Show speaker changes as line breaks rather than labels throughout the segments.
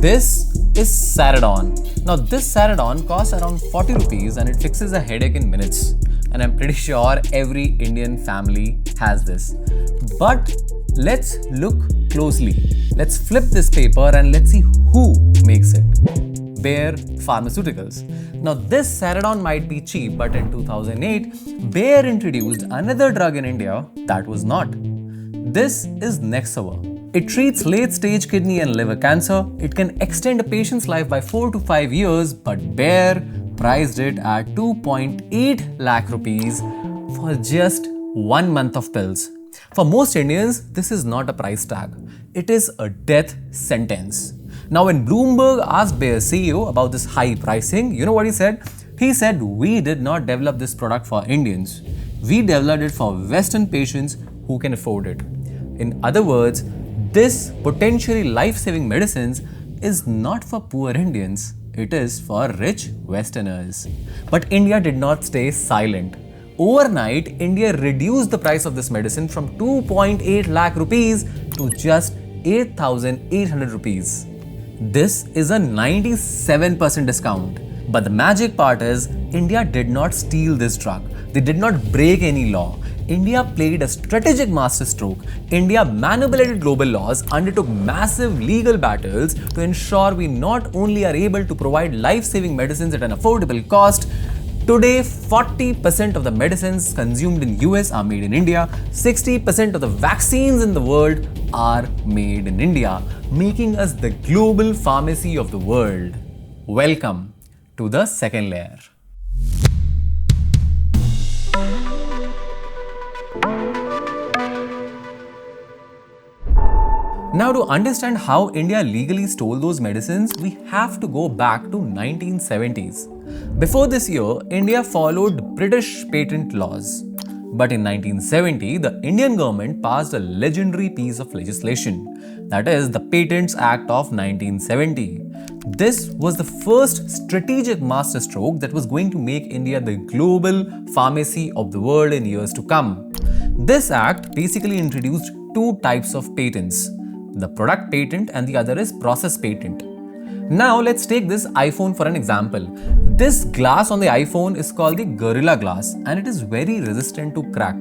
This is Saradon. Now this Saradon costs around 40 rupees and it fixes a headache in minutes. And I'm pretty sure every Indian family has this. But let's look closely. Let's flip this paper and let's see who makes it. Bayer Pharmaceuticals. Now this Saradon might be cheap, but in 2008, Bayer introduced another drug in India that was not. This is Nexavar. It treats late-stage kidney and liver cancer. It can extend a patient's life by 4 to 5 years, but Bayer priced it at 2.8 lakh rupees for just 1 month of pills. For most Indians, this is not a price tag. It is a death sentence. Now, when Bloomberg asked Bayer CEO about this high pricing, you know what he said? He said, "We did not develop this product for Indians. We developed it for Western patients who can afford it." In other words, this potentially life-saving medicines is not for poor Indians. It is for rich Westerners. But India did not stay silent. Overnight, India reduced the price of this medicine from 2.8 lakh rupees to just 8,800 rupees. This is a 97% discount. But the magic part is, India did not steal this drug. They did not break any law. India played a strategic masterstroke. India manipulated global laws, undertook massive legal battles to ensure we not only are able to provide life-saving medicines at an affordable cost. Today, 40% of the medicines consumed in US are made in India. 60% of the vaccines in the world are made in India, making us the global pharmacy of the world. Welcome to the second layer. Now, to understand how India legally stole those medicines, we have to go back to 1970s. Before this year, India followed British patent laws. But in 1970, the Indian government passed a legendary piece of legislation, that is the Patents Act of 1970. This was the first strategic masterstroke that was going to make India the global pharmacy of the world in years to come. This act basically introduced two types of patents, the product patent and the other is process patent. Now let's take this iPhone for an example. This glass on the iPhone is called the Gorilla Glass and it is very resistant to crack.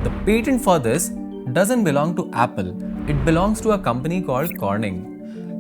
The patent for this doesn't belong to Apple. It belongs to a company called Corning.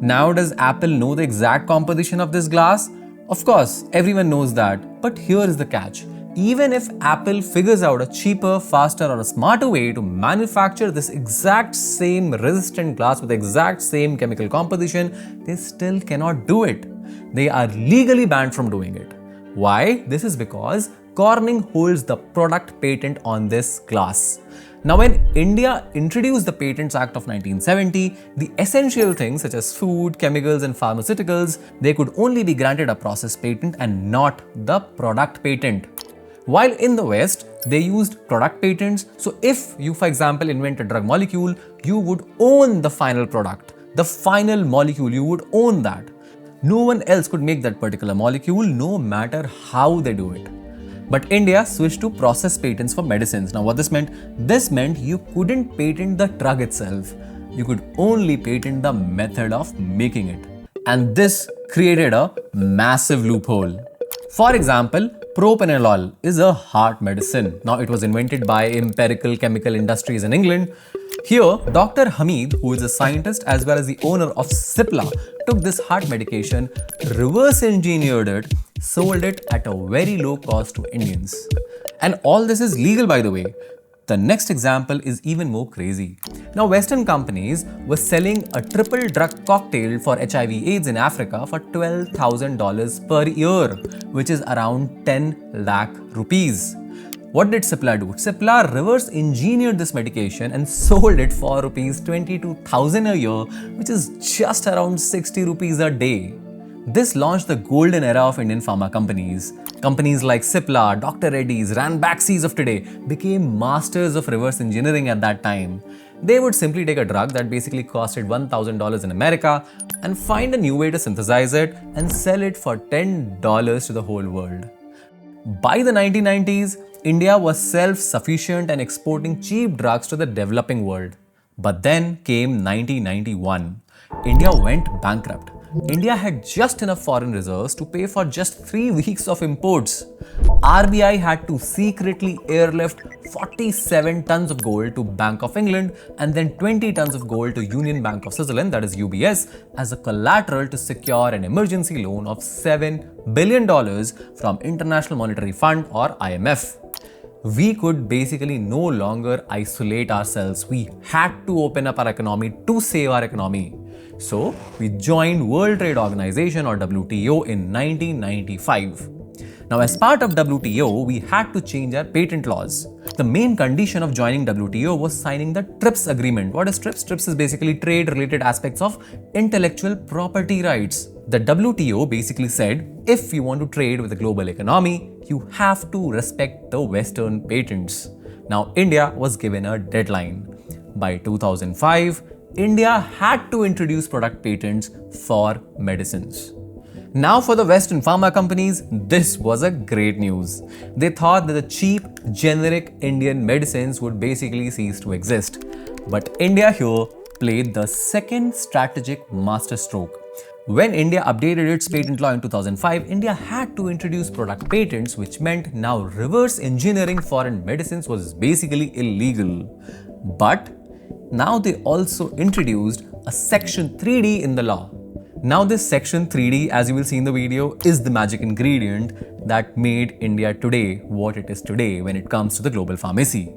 Now, does Apple know the exact composition of this glass? Of course, everyone knows that. But here is the catch. Even if Apple figures out a cheaper, faster or a smarter way to manufacture this exact same resistant glass with the exact same chemical composition, they still cannot do it. They are legally banned from doing it. Why? This is because Corning holds the product patent on this glass. Now, when India introduced the Patents Act of 1970, the essential things such as food, chemicals and pharmaceuticals, they could only be granted a process patent and not the product patent. While in the West, they used product patents. So if you, for example, invent a drug molecule, you would own the final product. The final molecule, you would own that. No one else could make that particular molecule, no matter how they do it. But India switched to process patents for medicines. Now what this meant? This meant you couldn't patent the drug itself. You could only patent the method of making it. And this created a massive loophole. For example, propranolol is a heart medicine. Now, it was invented by Empirical Chemical Industries in England. Here, Dr. Hamid, who is a scientist as well as the owner of Cipla, took this heart medication, reverse engineered it, sold it at a very low cost to Indians. And all this is legal, by the way. The next example is even more crazy. Now, Western companies were selling a triple drug cocktail for HIV/AIDS in Africa for $12,000 per year, which is around 10 lakh rupees. What did Cipla do? Cipla reverse engineered this medication and sold it for rupees 22,000 a year, which is just around 60 rupees a day. This launched the golden era of Indian pharma companies. Companies like Cipla, Dr. Reddy's, Ranbaxy's of today became masters of reverse engineering at that time. They would simply take a drug that basically costed $1,000 in America and find a new way to synthesize it and sell it for $10 to the whole world. By the 1990s, India was self-sufficient and exporting cheap drugs to the developing world. But then came 1991. India went bankrupt. India had just enough foreign reserves to pay for just 3 weeks of imports. RBI had to secretly airlift 47 tons of gold to Bank of England and then 20 tons of gold to Union Bank of Switzerland, that is UBS, as a collateral to secure an emergency loan of $7 billion from International Monetary Fund or IMF. We could basically no longer isolate ourselves. We had to open up our economy to save our economy. So, we joined World Trade Organization or WTO in 1995. Now, as part of WTO, we had to change our patent laws. The main condition of joining WTO was signing the TRIPs agreement. What is TRIPs? TRIPs is basically trade-related aspects of intellectual property rights. The WTO basically said, if you want to trade with the global economy, you have to respect the Western patents. Now, India was given a deadline. By 2005, India had to introduce product patents for medicines. Now for the Western pharma companies, this was a great news. They thought that the cheap, generic Indian medicines would basically cease to exist. But India here played the second strategic masterstroke. When India updated its patent law in 2005, India had to introduce product patents, which meant now reverse engineering foreign medicines was basically illegal. But now they also introduced a Section 3D in the law. Now this Section 3D, as you will see in the video, is the magic ingredient that made India today what it is today when it comes to the global pharmacy.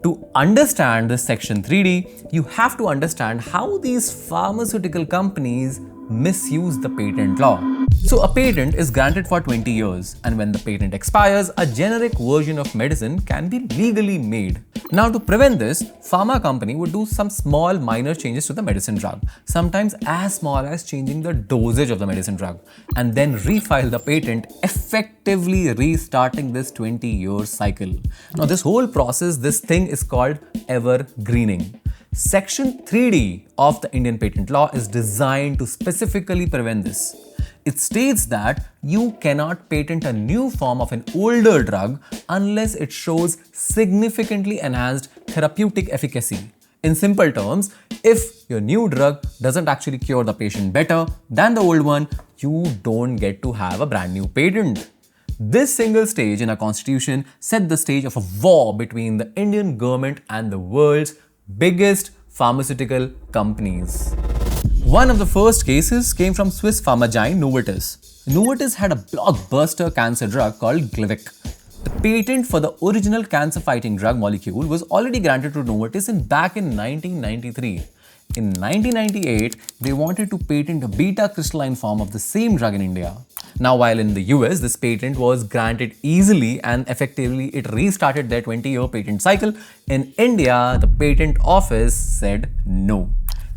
To understand this Section 3D, you have to understand how these pharmaceutical companies misuse the patent law. So a patent is granted for 20 years, and when the patent expires, a generic version of medicine can be legally made. Now to prevent this, pharma company would do some small minor changes to the medicine drug, sometimes as small as changing the dosage of the medicine drug, and then refile the patent, effectively restarting this 20-year cycle. Now this whole process, this thing is called evergreening. Section 3D of the Indian patent law is designed to specifically prevent this. It states that you cannot patent a new form of an older drug unless it shows significantly enhanced therapeutic efficacy. In simple terms, if your new drug doesn't actually cure the patient better than the old one, you don't get to have a brand new patent. This single stage in our constitution set the stage of a war between the Indian government and the world's biggest pharmaceutical companies. One of the first cases came from Swiss pharma giant Novartis. Novartis had a blockbuster cancer drug called Glivec. The patent for the original cancer-fighting drug molecule was already granted to Novartis back in 1993. In 1998, they wanted to patent a beta-crystalline form of the same drug in India. Now, while in the US, this patent was granted easily and effectively it restarted their 20-year patent cycle, in India, the patent office said no.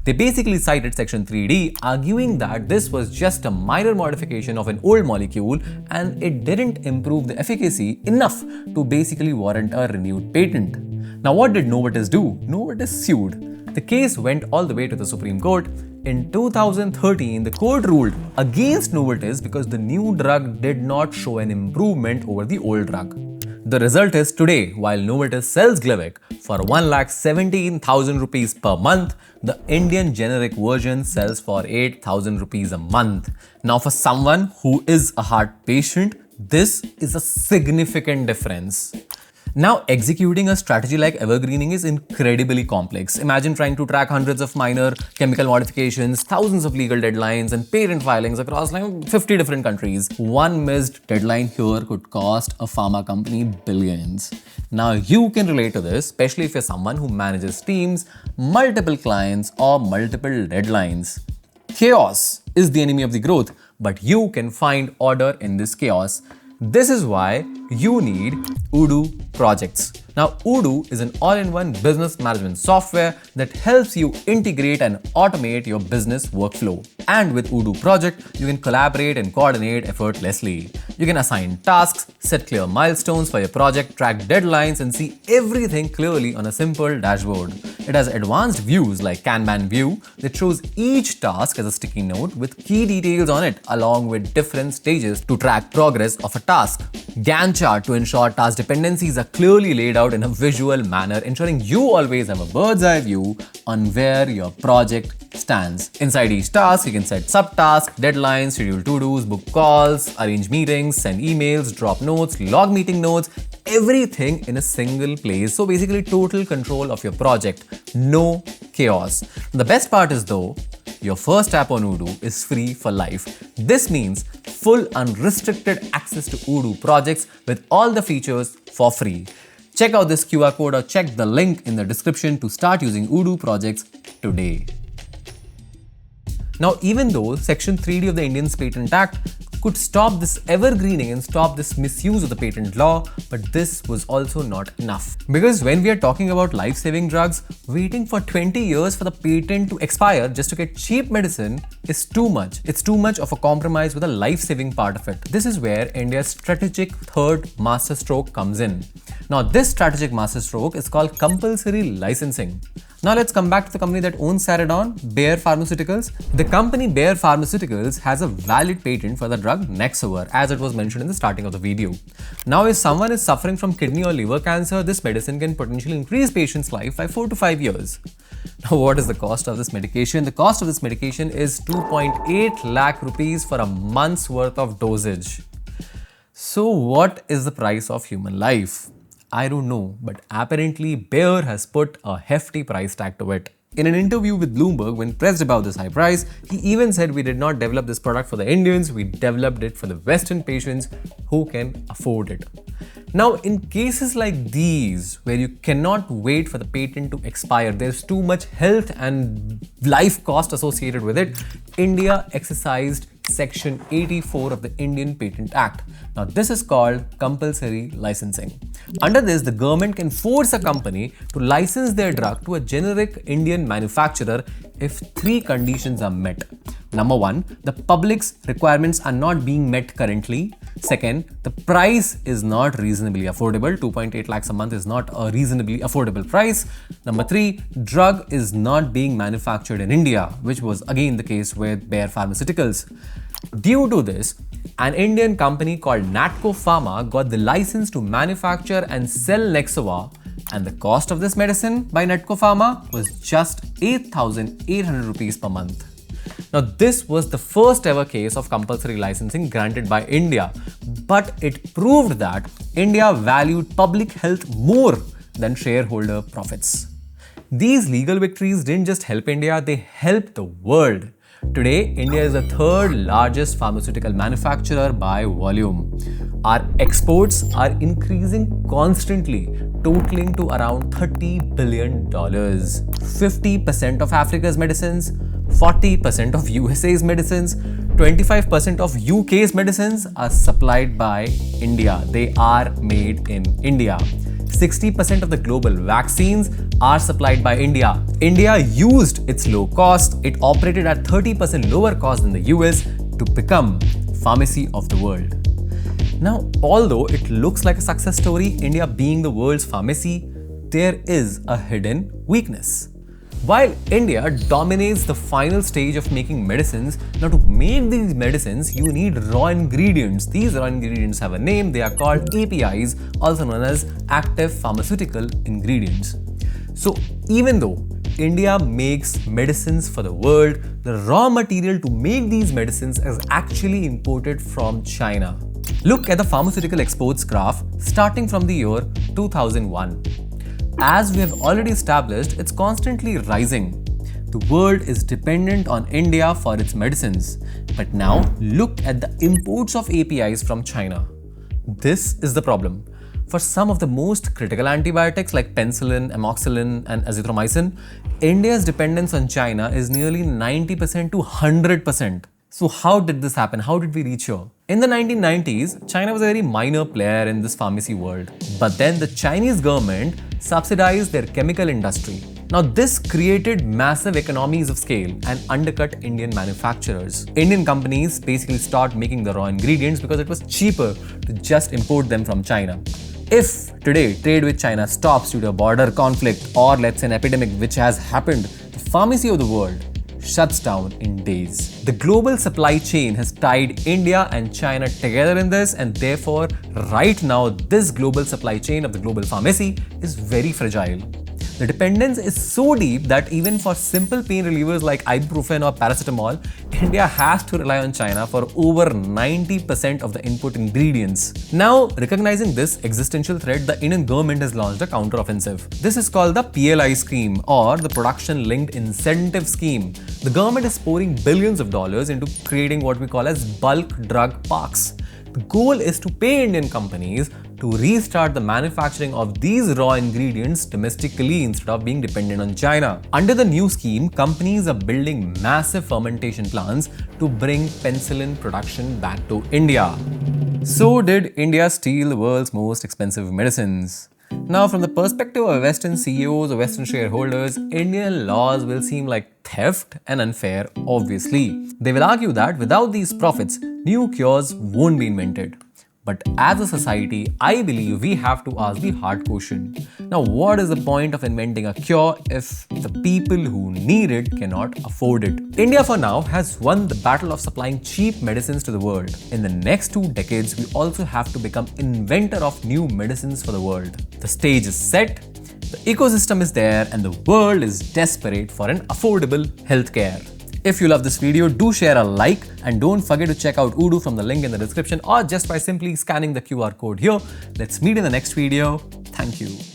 They basically cited Section 3D, arguing that this was just a minor modification of an old molecule and it didn't improve the efficacy enough to basically warrant a renewed patent. Now, what did Novartis do? Novartis sued. The case went all the way to the Supreme Court. In 2013, the court ruled against Novartis because the new drug did not show an improvement over the old drug. The result is today, while Novartis sells Glivec for 1,17,000 rupees per month, the Indian generic version sells for 8,000 rupees a month. Now, for someone who is a heart patient, this is a significant difference. Now, executing a strategy like evergreening is incredibly complex. Imagine trying to track hundreds of minor chemical modifications, thousands of legal deadlines, and patent filings across 50 different countries. One missed deadline here could cost a pharma company billions. Now, you can relate to this, especially if you're someone who manages teams, multiple clients, or multiple deadlines. Chaos is the enemy of the growth, but you can find order in this chaos. This is why you need Odoo projects. Now, Odoo is an all-in-one business management software that helps you integrate and automate your business workflow. And with Odoo project, you can collaborate and coordinate effortlessly. You can assign tasks, set clear milestones for your project, track deadlines, and see everything clearly on a simple dashboard. It has advanced views like Kanban view that shows each task as a sticky note with key details on it, along with different stages to track progress of a task. Gantt chart to ensure task dependencies are clearly laid out in a visual manner, ensuring you always have a bird's eye view on where your project stands. Inside each task, you can set subtasks, deadlines, schedule to-dos, book calls, arrange meetings, send emails, drop notes, log meeting notes, everything in a single place. So basically total control of your project, no chaos. The best part is though, your first app on Odoo is free for life. This means full unrestricted access to Odoo projects with all the features for free. Check out this QR code or check the link in the description to start using Odoo projects today. Now, even though Section 3D of the Indian Patent Act could stop this evergreening and stop this misuse of the patent law, but this was also not enough. Because when we are talking about life-saving drugs, waiting for 20 years for the patent to expire just to get cheap medicine is too much. It's too much of a compromise with the life-saving part of it. This is where India's strategic third masterstroke comes in. Now, this strategic masterstroke is called compulsory licensing. Now let's come back to the company that owns Saradon, Bayer Pharmaceuticals. The company Bayer Pharmaceuticals has a valid patent for the drug Nexavar, as it was mentioned in the starting of the video. Now if someone is suffering from kidney or liver cancer, this medicine can potentially increase patient's life by 4 to 5 years. Now what is the cost of this medication? The cost of this medication is 2.8 lakh rupees for a month's worth of dosage. So what is the price of human life? I don't know, but apparently Bayer has put a hefty price tag to it. In an interview with Bloomberg, when pressed about this high price, he even said, "We did not develop this product for the Indians, we developed it for the Western patients who can afford it." Now, in cases like these, where you cannot wait for the patent to expire, there's too much health and life cost associated with it, India exercised Section 84 of the Indian Patent Act. Now, this is called compulsory licensing. Under this, the government can force a company to license their drug to a generic Indian manufacturer if 3 conditions are met. Number 1, the public's requirements are not being met currently. Second, the price is not reasonably affordable. 2.8 lakhs a month is not a reasonably affordable price. Number 3, drug is not being manufactured in India, which was again the case with Bayer Pharmaceuticals. Due to this, an Indian company called Natco Pharma got the license to manufacture and sell Nexavar, and the cost of this medicine by Natco Pharma was just 8,800 rupees per month. Now, this was the first ever case of compulsory licensing granted by India, but it proved that India valued public health more than shareholder profits. These legal victories didn't just help India, they helped the world. Today, India is the 3rd largest pharmaceutical manufacturer by volume. Our exports are increasing constantly, totaling to around $30 billion. 50% of Africa's medicines, 40% of USA's medicines, 25% of UK's medicines are supplied by India. They are made in India. 60% of the global vaccines are supplied by India. India used its low cost. It operated at 30% lower cost than the US to become pharmacy of the world. Now, although it looks like a success story, India being the world's pharmacy, there is a hidden weakness. While India dominates the final stage of making medicines, now to make these medicines, you need raw ingredients. These raw ingredients have a name. They are called APIs, also known as active pharmaceutical ingredients. So even though India makes medicines for the world, the raw material to make these medicines is actually imported from China. Look at the pharmaceutical exports graph starting from the year 2001. As we have already established, it's constantly rising. The world is dependent on India for its medicines. But now look at the imports of APIs from China. This is the problem. For some of the most critical antibiotics like penicillin, amoxicillin, and azithromycin, India's dependence on China is nearly 90% to 100%. So how did this happen? How did we reach here? In the 1990s, China was a very minor player in this pharmacy world. But then the Chinese government subsidized their chemical industry. Now this created massive economies of scale and undercut Indian manufacturers. Indian companies basically start making the raw ingredients because it was cheaper to just import them from China. If today trade with China stops due to a border conflict or let's say an epidemic which has happened, the pharmacy of the world, shuts down in days. The global supply chain has tied India and China together in this, and therefore, right now, this global supply chain of the global pharmacy is very fragile. The dependence is so deep that even for simple pain relievers like ibuprofen or paracetamol, India has to rely on China for over 90% of the input ingredients. Now, recognizing this existential threat, the Indian government has launched a counter-offensive. This is called the PLI scheme, or the Production Linked Incentive Scheme. The government is pouring billions of dollars into creating what we call as bulk drug parks. The goal is to pay Indian companies to restart the manufacturing of these raw ingredients domestically instead of being dependent on China. Under the new scheme, companies are building massive fermentation plants to bring penicillin production back to India. So did India steal the world's most expensive medicines? Now, from the perspective of Western CEOs or Western shareholders, Indian laws will seem like theft and unfair, obviously. They will argue that without these profits, new cures won't be invented. But as a society, I believe we have to ask the hard question. Now, what is the point of inventing a cure if the people who need it cannot afford it? India for now has won the battle of supplying cheap medicines to the world. In the next 2 decades, we also have to become inventor of new medicines for the world. The stage is set, the ecosystem is there, and the world is desperate for an affordable healthcare. If you love this video, do share a like and don't forget to check out Udo from the link in the description or just by simply scanning the QR code here. Let's meet in the next video. Thank you.